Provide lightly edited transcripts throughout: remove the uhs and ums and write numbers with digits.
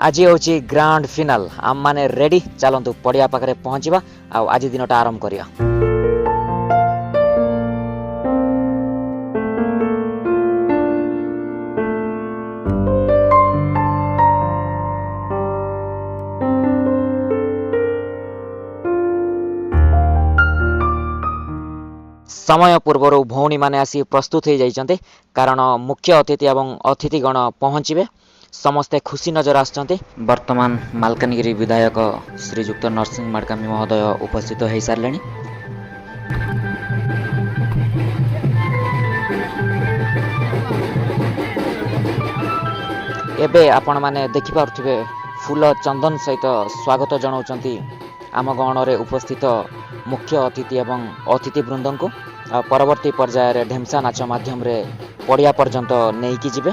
आज होची grand phenol आम माने रेडी चलतु पड़िया पाखे पहुँचवा आज दिनटा आरंभ करिया। समय पूर्वर भौणी माने आसी प्रस्तुत हो जाइछन्ते कारण मुख्य अतिथि एवं अतिथिगण पहुँचे समस्ते खुशी नजर आसछन्ते। वर्तमान मालकानगिरी विधायक श्रीजुक्त नरसिंह माडकामी महोदय उपस्थित हो सारे। एबे आपण माने देखि पारुथिबे फूल चंदन सहित स्वागत जनाउछन्ती आम गणरे उपस्थित मुख्य अतिथि एवं अतिथि वृंद को परवर्ती पर्यायर ढेमसा नाच माध्यम रे पड़िया पर्यंत नेइकी जिबे।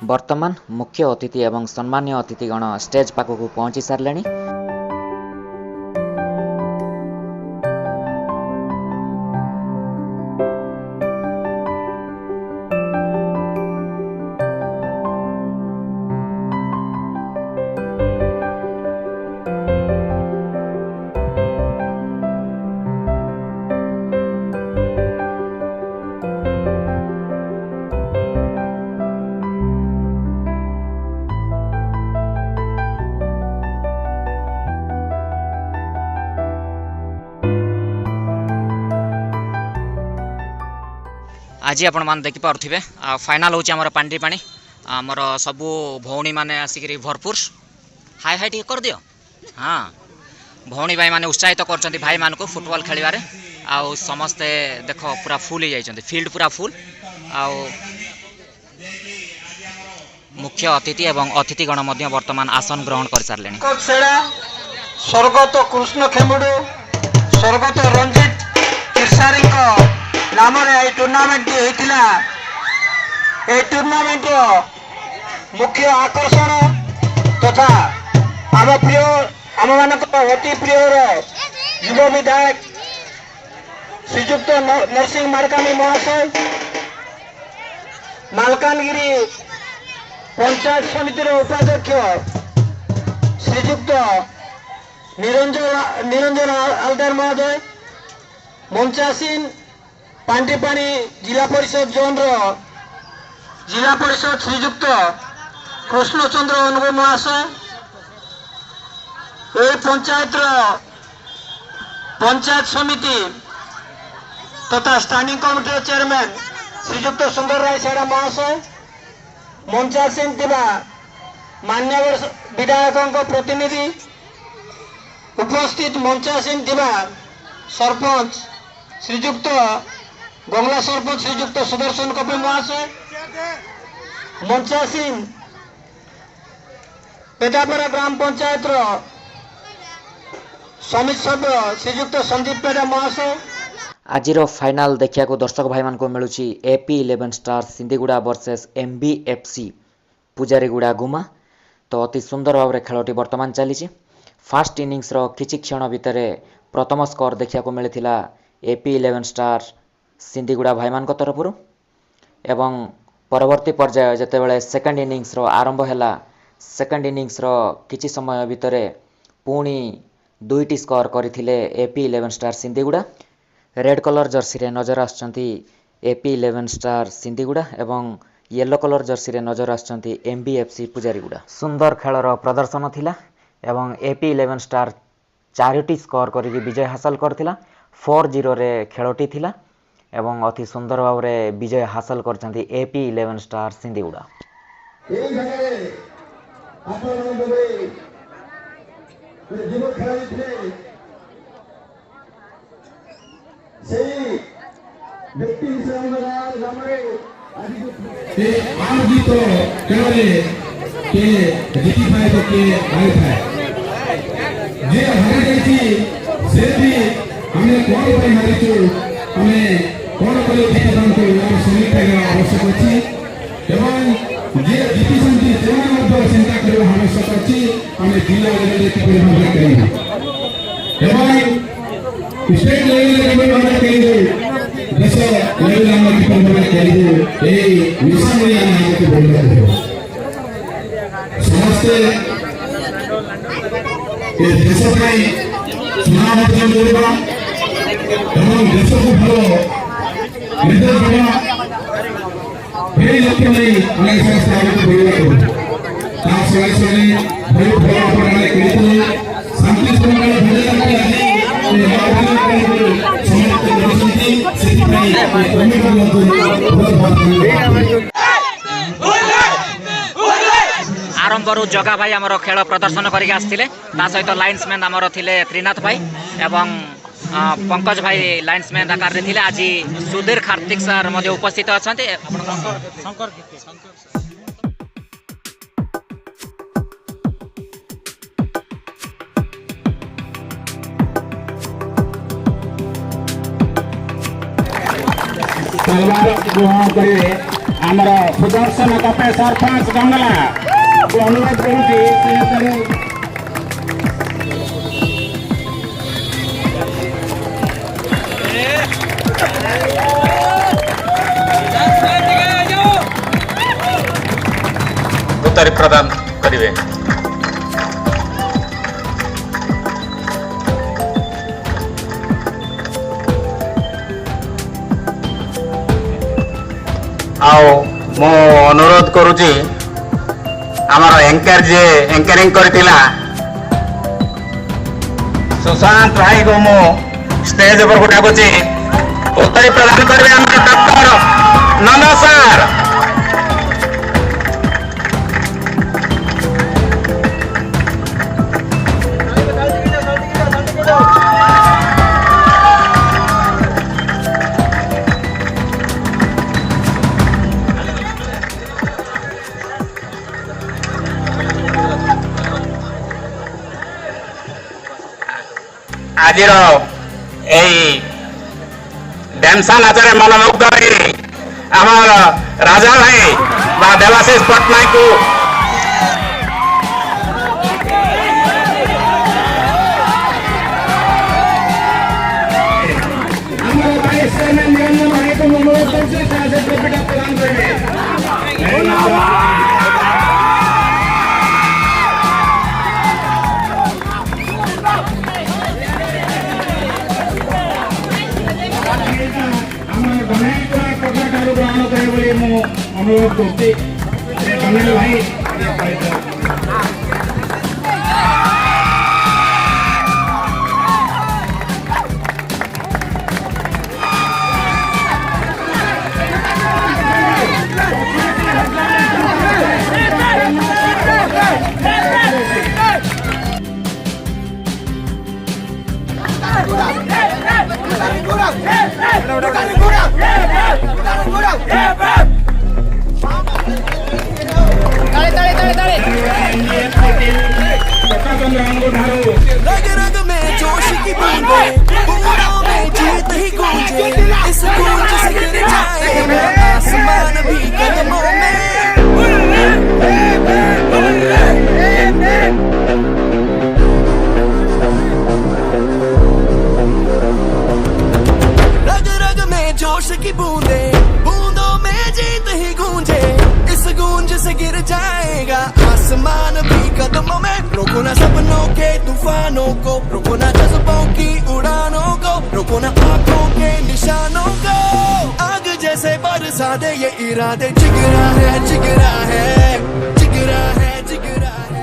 वर्तमान मुख्य अतिथि एवं सम्मान्य अतिथिगण स्टेज पाखक पहुंची सारे। आज आपण मान देखि पारुथिबे फाइनल होची हमर पांडी पानी हमर सबु भौणी माने आसिकरी भरपूर हाय हाय टिके कर दियो। हाँ भौणी भाई माने उत्साहित करछन्ती भाई मान को फुटबॉल खेलिबारे आउ समस्ते देखो पूरा फुल हो जाइछन्ती फील्ड पूरा फुल आउ मुख्य अतिथि एवं अतिथिगण मध्य वर्तमान आसन ग्रहण कर सारलेनी। स्वर्गत कृष्ण खेमुडू स्वर्गत रंजित किरसारी को नाम टूर्नामेंट होता है। टूर्नामेंट मुख्य आकर्षण तथा आम प्रिय आम मान अति प्रिय युव विधायक श्रीजुक्त नरसिंह माडकामी महाशय मालकानगिरी पंचायत समितिर उपाध्यक्ष श्रीजुक्त निरंजन हालदार महोदय मंचासीन पांडीपाणी जिला परिषद जोन जिला परिषद श्रीजुक्त कृष्णचंद्र अनुगो महाशय ए पंचायत पंचायत समिति तथा स्टैंडिंग कमिटी चेयरमैन श्रीजुक्त सुंदर राय सेड़ा महाशय मंचासीन थिबा मान्यवर विधायकों प्रतिनिधि उपस्थित मंचासीन थिबा सरपंच श्रीजुक्त गंगला सरपंच श्रीजुक्त सुदर्शन कपी महाशय मंचासीन पेदापरा ग्राम पंचायत समिति सभ्य श्रीजुक्त संदीप पेड़ा महाशय आजिर फाइनाल देखिया को दर्शक भाई मान को मिलुची AP11 स्टार सिंधीगुड़ा वर्सेस MBFC पूजारीगुड़ा गुमा। तो अति सुंदर भाव खेलटी वर्तमान चली फास्ट इनिंग्स रो किछि क्षण भितर प्रथम स्कोर देखिया को मिलथिला AP11 स्टार सिंधीगुड़ा भाई मान को तरफरु एवं परवर्ती पर्याय जेतेबेले सेकंड इनिंग्स रो आरंभ हैला सेकंड इनिंग्स रो किछि समय भितर पुणी दुईटी स्कोर करथिले AP11 star Sindhiguda. Red colour jersey रे नजर आछंती AP11 स्टार सिंधीगुड़ा एवं येलो कलर जर्सी रे नजर आछंती MBFC पूजारीगुड़ा। सुंदर खेलर प्रदर्शन थिला एवं AP11 स्टार 4टी स्कोर करिक विजय हासिल करथिला 4-0 रे खेलटी थिला एवं अति सुंदर भाव रे विजय हासिल करछंती AP11 स्टार सिंधीगुड़ा। आज जीत केवले के जीती पाए तो के आए था जे हारे जाइछि से भी हमने कोन पर हारि छु हमें कोन करे जीतन को यार समीक्षा करना आवश्यक अछि एवं जे जीती संति से मध्ये चिंता करबा आवश्यक अछि हमें जिला लेवल के परिभाषा करिए एवं स्टेट लेवल के परिभाषा करिए देश लेवल हम की परिभाषा करिए ए मिशन में हम के बोल रहे हैं समस्त ये देश में चुनाव होते लोगों एवं देश को भलो निर्देश देना मेरे लक्ष्य में हमें संस्था को बोलना है ताकि सभी भलो भलो बनाने के लिए शांति पूर्ण भजन करते हैं ये हमारे समाज के लोगों से आरंभरू जगा भाई आमर खेल प्रदर्शन करके आसते सहित लाइन्समैन आमर थिले त्रिनाथ भाई एवं पंकज भाई लाइन्समैन आकार थे आज सुधीर कार्तिक सर मध्य उपस्थित अच्छा ग्रहण करे आमर सुदर्शन कपे सरपंच गंगला अनुरोध करुँच उत्तर प्रदान करिवे। आओ मो अनुरोध करुची आमर एंकर जे एंकरिंग करथिला सुशांत भाई को मो स्टेज पर उठाकुची उत्तर प्रदान करबे हमर डॉक्टर नंदा सर। आजिर डेमसा नाचरे मनमुग्ध आमर राजा भाई बा देवाशीष पट्टनायक को ଦଣ୍ଡାୟତରା ପର୍ଯ୍ୟାୟଠାରୁ ଗ୍ରହଣ କରିବେ ବୋଲି ମୁଁ ଅନୁରୋଧ କରୁଛି। ଦଣ୍ଡାୟ ଭାଇ रग रग में जोश की बूंदे बूंदों में जीत ही गूंजे इस गूंज से गिर जाएगा आसमान भी कदमों में रग रग में जोश की बूंदे बूंदों में जीत ही गूंजे इस गूंज से गिर जाएगा आसमान भी कदमों में। रोको ना सपनों के तूफानों को, रोको ना जज्बों की उड़ानों को, रोको ना आंखों के निशानों को। आग जैसे बरसा दे ये इरादे, जिगरा है जिगरा है जिगरा है जिगरा है।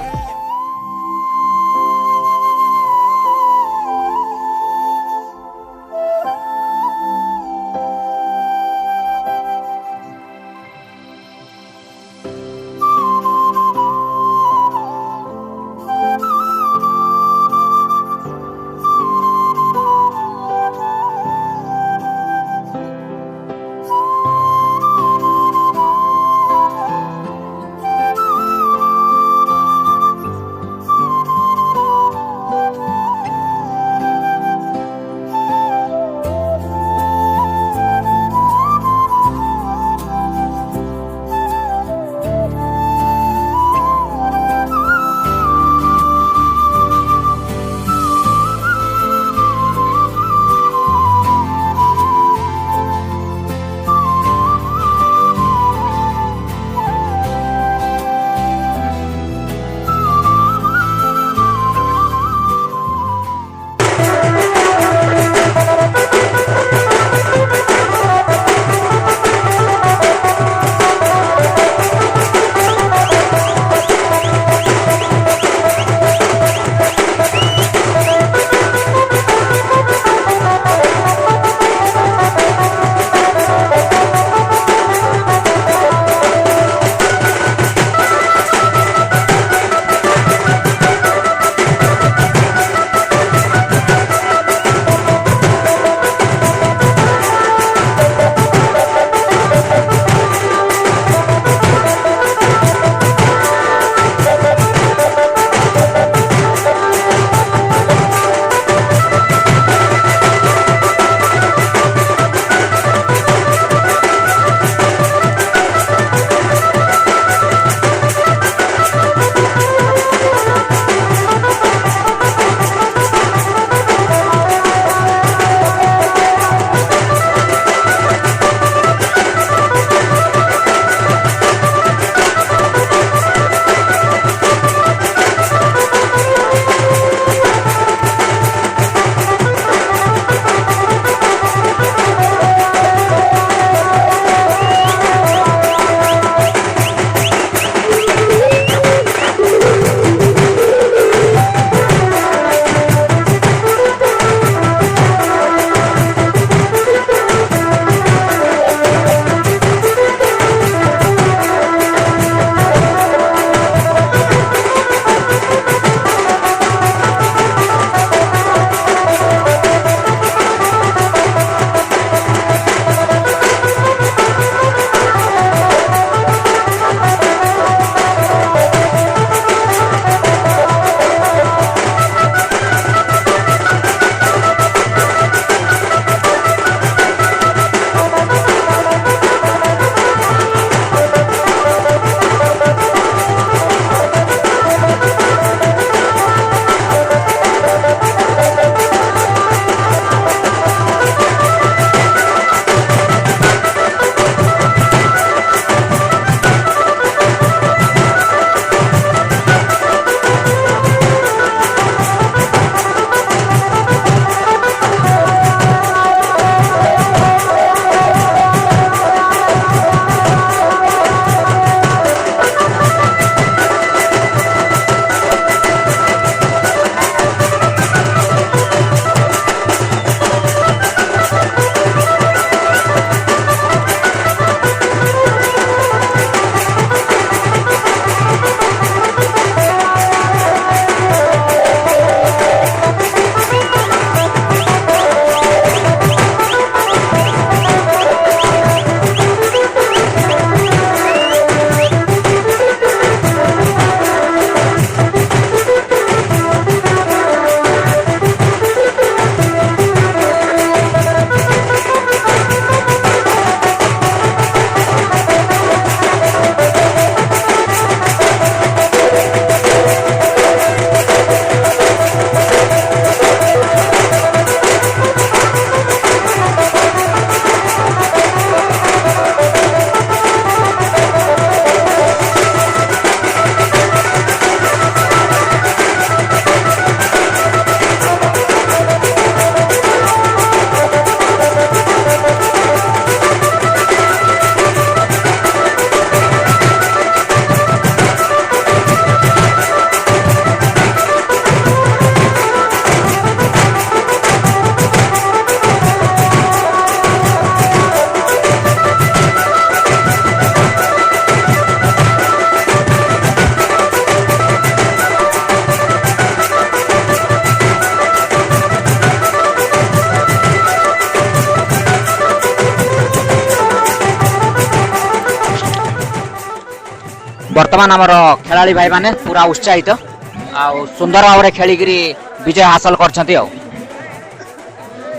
बर्तमान आमर खेलाड़ी भाई माने पूरा उत्साहित आ सुंदर भाव में खेलिकी विजय हासिल करछंती।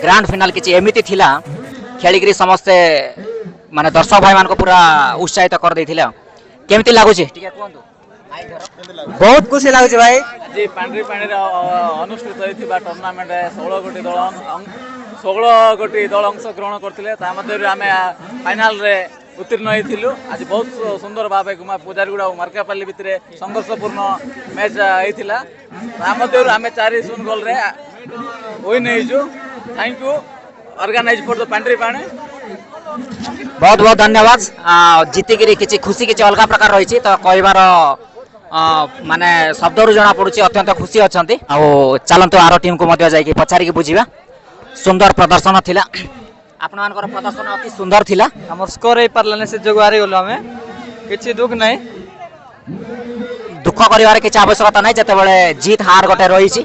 ग्रांड फाइनल किछि एमिति थिला खेलिकी समस्ते माने दर्शक भाई मान को पूरा उत्साहित कर देथिले। केमिति लागुछि टिके कोंदु? बहुत खुशी लगुच भाई। आज पांड्री पाणी अनुष्ठित होता टूर्णामेंट 16 गोटी दल अंशग्रहण करते आम फाइनाल रे उत्तीर्ण होइथिलु। आज बहुत सुंदर भाव पूजारीगुड़ा और मार्कापाली भितर संघर्षपूर्ण मैच होता आम 4-0 गोल रे विन होइजु। Thank you organise for the पांड्री पाणी। बहुत बहुत धन्यवाद। जीतिकी किसी खुशी किसी अलग प्रकार रही तो कहबार माने शब्द रु जना पड़ुछि अत्यंत खुशी अछंती। आ चलंतु आरो टीम को मध्य जाई पचारि की बुझिबा। सुंदर प्रदर्शन थिला आपण मानकर प्रदर्शन अति सुंदर थिला। हमर स्कोर हे परलाने से जोग हारि गलो हमें किछि दुख नहीं। दुख करिवार किछि आवश्यकता नहीं जते बेले जीत हार गोटे रही छी।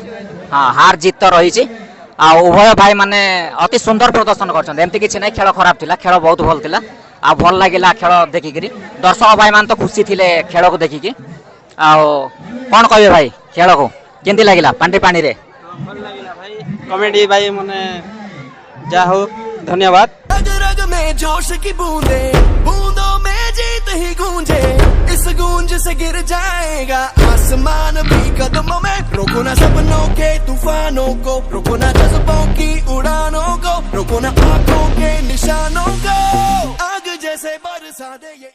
हां हार जीत तो रही छी। आ उभय भाई माने अति सुंदर प्रदर्शन करछन। एमती किछि नहीं खेल खराब थिला खेल बहुत भल थिला। आ भल लागिला खेल देखिकरी दर्शक भाई मान तो खुशी थिले खेल को देखिकी। आ कोन कहबे भाई खेल को केंती लागिला पांड्री पाणी रे? भल लागिला भाई कमेडी भाई मने जा हो धन्यवाद। रग रग में जोश की बूंदे बूंदों में जीत ही गूंजे इस गूंज से गिर जाएगा आसमान भी कदमों में। रोको ना सपनों के तूफानों को रोको ना जज्बों की उड़ानों को रोको ना आंखों के निशानों को आग जैसे बरसा दे ये